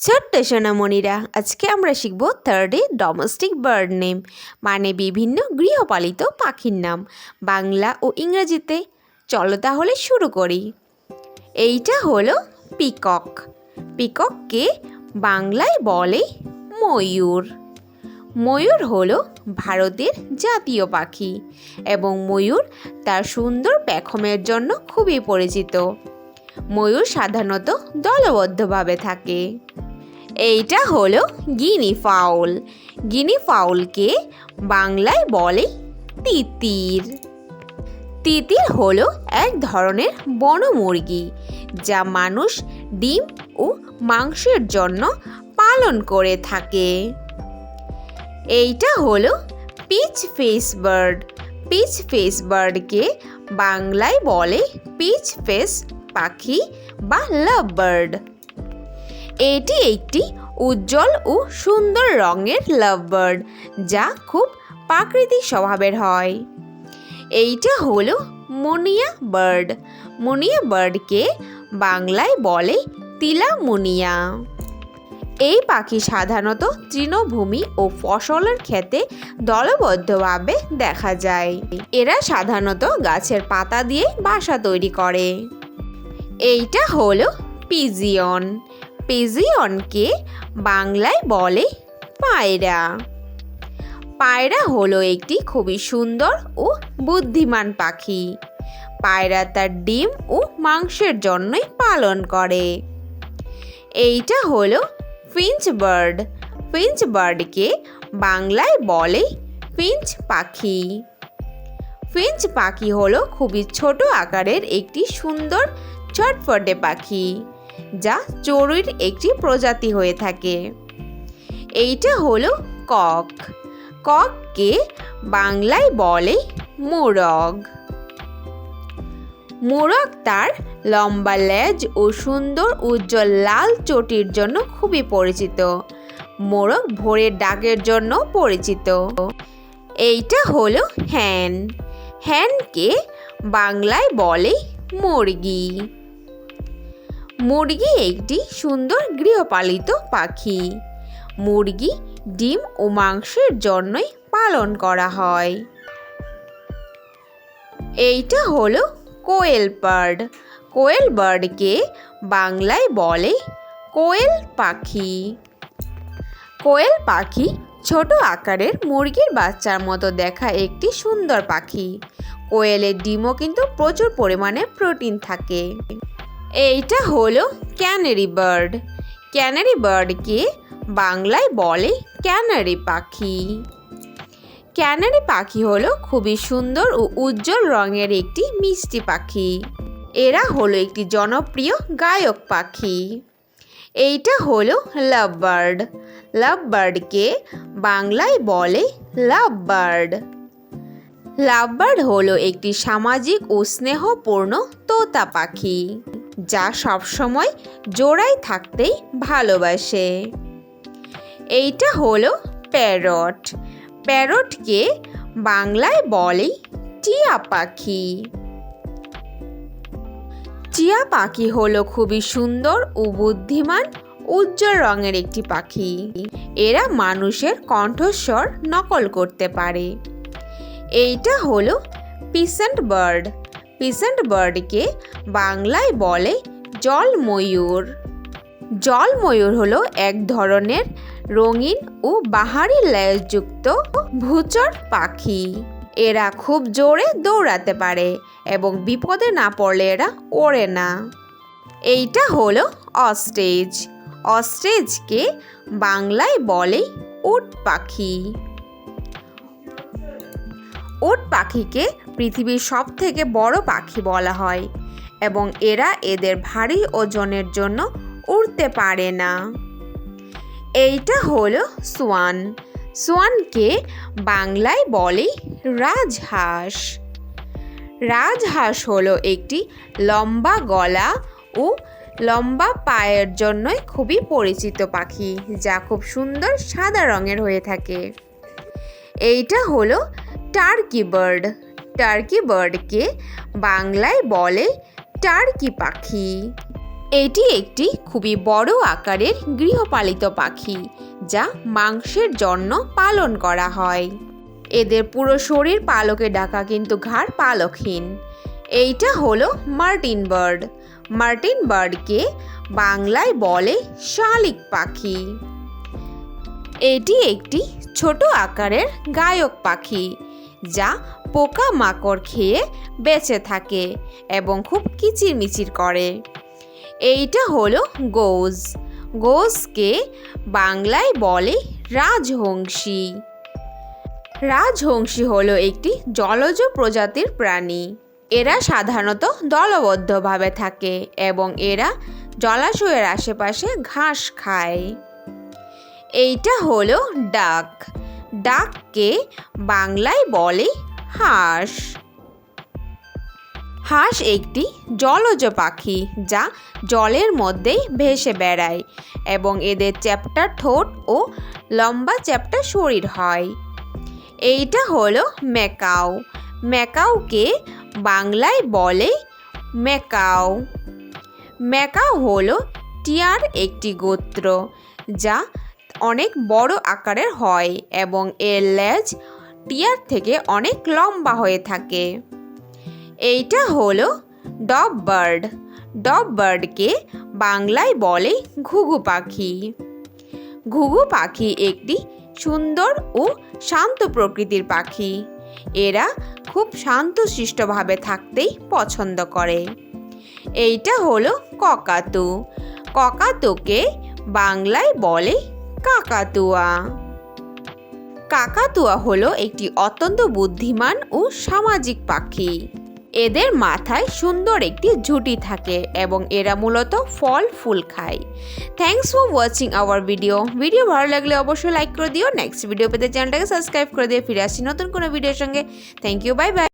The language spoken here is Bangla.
ছোট্ট সোনামণিরা, আজকে আমরা শিখব থার্ডে ডোমেস্টিক বার্ড নেম, মানে বিভিন্ন গৃহপালিত পাখির নাম, বাংলা ও ইংরেজিতে। চলো তাহলে শুরু করি। এইটা হলো পিকক। পিকককে বাংলায় বলে ময়ূর। ময়ূর হলো ভারতের জাতীয় পাখি এবং ময়ূর তার সুন্দর পেখমের জন্য খুবই পরিচিত। ময়ূর সাধারণত দলবদ্ধভাবে থাকে। এইটা হলো গিনি ফাউল। গিনি ফাউলকে বাংলায় বলে তিতির। তিতির হলো এক ধরনের বন মুরগি যা মানুষ ডিম ও মাংসের জন্য পালন করে থাকে। এইটা হলো peach face bird. Peach face বার্ডকে বাংলায় বলে পিচ ফেস পাখি বা লাভ বার্ড। এটি একটি উজ্জ্বল ও সুন্দর রঙের লাভ বার্ড যা খুব প্রাকৃতিক স্বভাবের হয়। এইটা হলো মুনিয়া বার্ড। মুনিয়া বার্ডকে বাংলায় বলে তিলা মুনিয়া। এই পাখি সাধারণত তৃণভূমি ও ফসলের ক্ষেতে দলবদ্ধভাবে দেখা যায়। এরা সাধারণত গাছের পাতা দিয়ে বাসা তৈরি করে। এইটা হলো পিজিয়ন। পিজিয়নকে বাংলায় বলে পায়রা। পায়রা হলো একটি খুবই সুন্দর ও বুদ্ধিমান পাখি। পায়রা তার ডিম ও মাংসের জন্যই পালন করে। এইটা হলো ফিঞ্চ বার্ড। ফিঞ্চ বার্ডকে বাংলায় বলে ফিঞ্চ পাখি। ফিঞ্চ পাখি হলো খুবই ছোট আকারের একটি সুন্দর চটপটে পাখি যা চড়ুইয়ের একটি প্রজাতি হয়ে থাকে। এইটা হলো কক। কককে বাংলায় বলে মোরগ। মোরগ তার লম্বা লেজ ও সুন্দর উজ্জ্বল লাল চটির জন্য খুবই পরিচিত। মোরগ ভোরের ডাকের জন্য পরিচিত। এইটা হলো হ্যান। হ্যানকে বাংলায় বলে মুরগি। মুরগি একটি সুন্দর গৃহপালিত পাখি। মুরগি ডিম ও মাংসের জন্যই পালন করা হয়। এইটা হলো কোয়েল বার্ড। কোয়েল বার্ডকে বাংলায় বলে কোয়েল পাখি। কোয়েল পাখি ছোট আকারের মুরগির বাচ্চার মতো দেখা একটি সুন্দর পাখি। কোয়েলের ডিমও কিন্তু প্রচুর পরিমাণে প্রোটিন থাকে। এইটা হলো ক্যানারি বার্ড। ক্যানারি বার্ডকে বাংলায় বলে ক্যানারি পাখি। ক্যানারি পাখি হলো খুবই সুন্দর ও উজ্জ্বল রঙের একটি মিষ্টি পাখি। এরা হলো একটি জনপ্রিয় গায়ক পাখি। এইটা হলো লাভ বার্ড। লাভ বার্ডকে বাংলায় বলে লাভ বার্ড। লাভ বার্ড হলো একটি সামাজিক ও স্নেহপূর্ণ তোতা পাখি যা সবসময় জোড়ায় থাকতেই ভালোবাসে। এইটা হলো প্যারট। প্যারটকে বাংলায় বলে টিয়া পাখি। টিয়া পাখি হলো খুবই সুন্দর ও বুদ্ধিমান উজ্জ্বল রঙের একটি পাখি। এরা মানুষের কণ্ঠস্বর নকল করতে পারে। এইটা হলো পিসেন্ট বার্ড। পিসেন্ট বার্ডকে বাংলায় বলে জল ময়ূর। জল ময়ূর হলো এক ধরনের রঙিন ও বাহারি লেজযুক্ত ভূচর পাখি। এরা খুব জোরে দৌড়াতে পারে এবং বিপদে না পড়লে এরা ওড়ে না। এইটা হলো অস্ট্রিচ। অস্ট্রিচকে বাংলায় বলে উট পাখি। উট পাখিকে পৃথিবীর সবথেকে বড় পাখি বলা হয় এবং এরা এদের ভারী ওজনের জন্য উড়তে পারে না। এইটা হলো সোয়ান। সোয়ানকে বাংলায় বলে রাজহাঁস। রাজহাঁস হলো একটি লম্বা গলা ও লম্বা পায়ের জন্যই খুবই পরিচিত পাখি যা খুব সুন্দর সাদা রঙের হয়ে থাকে। এইটা হলো টার্কি বার্ড। টার্কি বার্ডকে বাংলায় বলে টার্কি পাখি। এটি একটি খুবই বড় আকারের গৃহপালিত পাখি, যা মাংসের জন্য পালন করা হয়। এদের পুরো শরীর পালকে ঢাকা, কিন্তু ঘাড় পালকহীন। এইটা হলো মার্টিন বার্ড। মার্টিন বার্ডকে বাংলায় বলে শালিক পাখি। এটি একটি ছোট আকারের গায়ক পাখি, যা পোকামাকড় খেয়ে বেঁচে থাকে এবং খুব কিচিরমিচির করে। এইটা হলো গোজ। গোজকে বাংলায় বলে রাজহংসী। রাজহংসী হলো একটি জলজ প্রজাতির প্রাণী। এরা সাধারণত দলবদ্ধভাবে থাকে এবং এরা জলাশয়ের আশেপাশে ঘাস খায়। এইটা হলো ডাক। ডাককে বাংলায় বলে হাঁস। হাঁস একটি জলজ পাখি, যা জলের মধ্যেই ভেসে বেড়ায় এবং এদের চ্যাপ্টা ঠোঁট ও লম্বা চ্যাপ্টা শরীর হয়। এইটা হলো ম্যাকাও। ম্যাকাওকে বাংলায় বলে ম্যাকাও। ম্যাকাও হলো টিয়ার একটি গোত্র, যা অনেক বড় আকারের হয় এবং এর লেজ টিয়ার থেকে অনেক লম্বা হয়ে থাকে। এইটা হলো ডব বার্ড। ডব বার্ডকে বাংলায় বলে ঘুঘু পাখি। ঘুঘু পাখি একটি সুন্দর ও শান্ত প্রকৃতির পাখি। এরা খুব শান্তশিষ্টভাবে থাকতেই পছন্দ করে। এইটা হলো ককাতু। ককাতুকে বাংলায় বলে কাকাতুয়া। কাকাতুয়া হলো একটি অত্যন্ত বুদ্ধিমান ও সামাজিক পাখি। এদের মাথায় সুন্দর একটি ঝুঁটি থাকে এবং এরা মূলত ফল ফুল খায়। Thanks for watching hour video. Video ভালো লাগলে অবশ্যই লাইক করে দিও। নেক্সট ভিডিও পেতে চ্যানেলটাকে সাবস্ক্রাইব করে দিয়ে ফিরে আসছি নতুন কোনো ভিডিওর সঙ্গে। Thank you, bye by.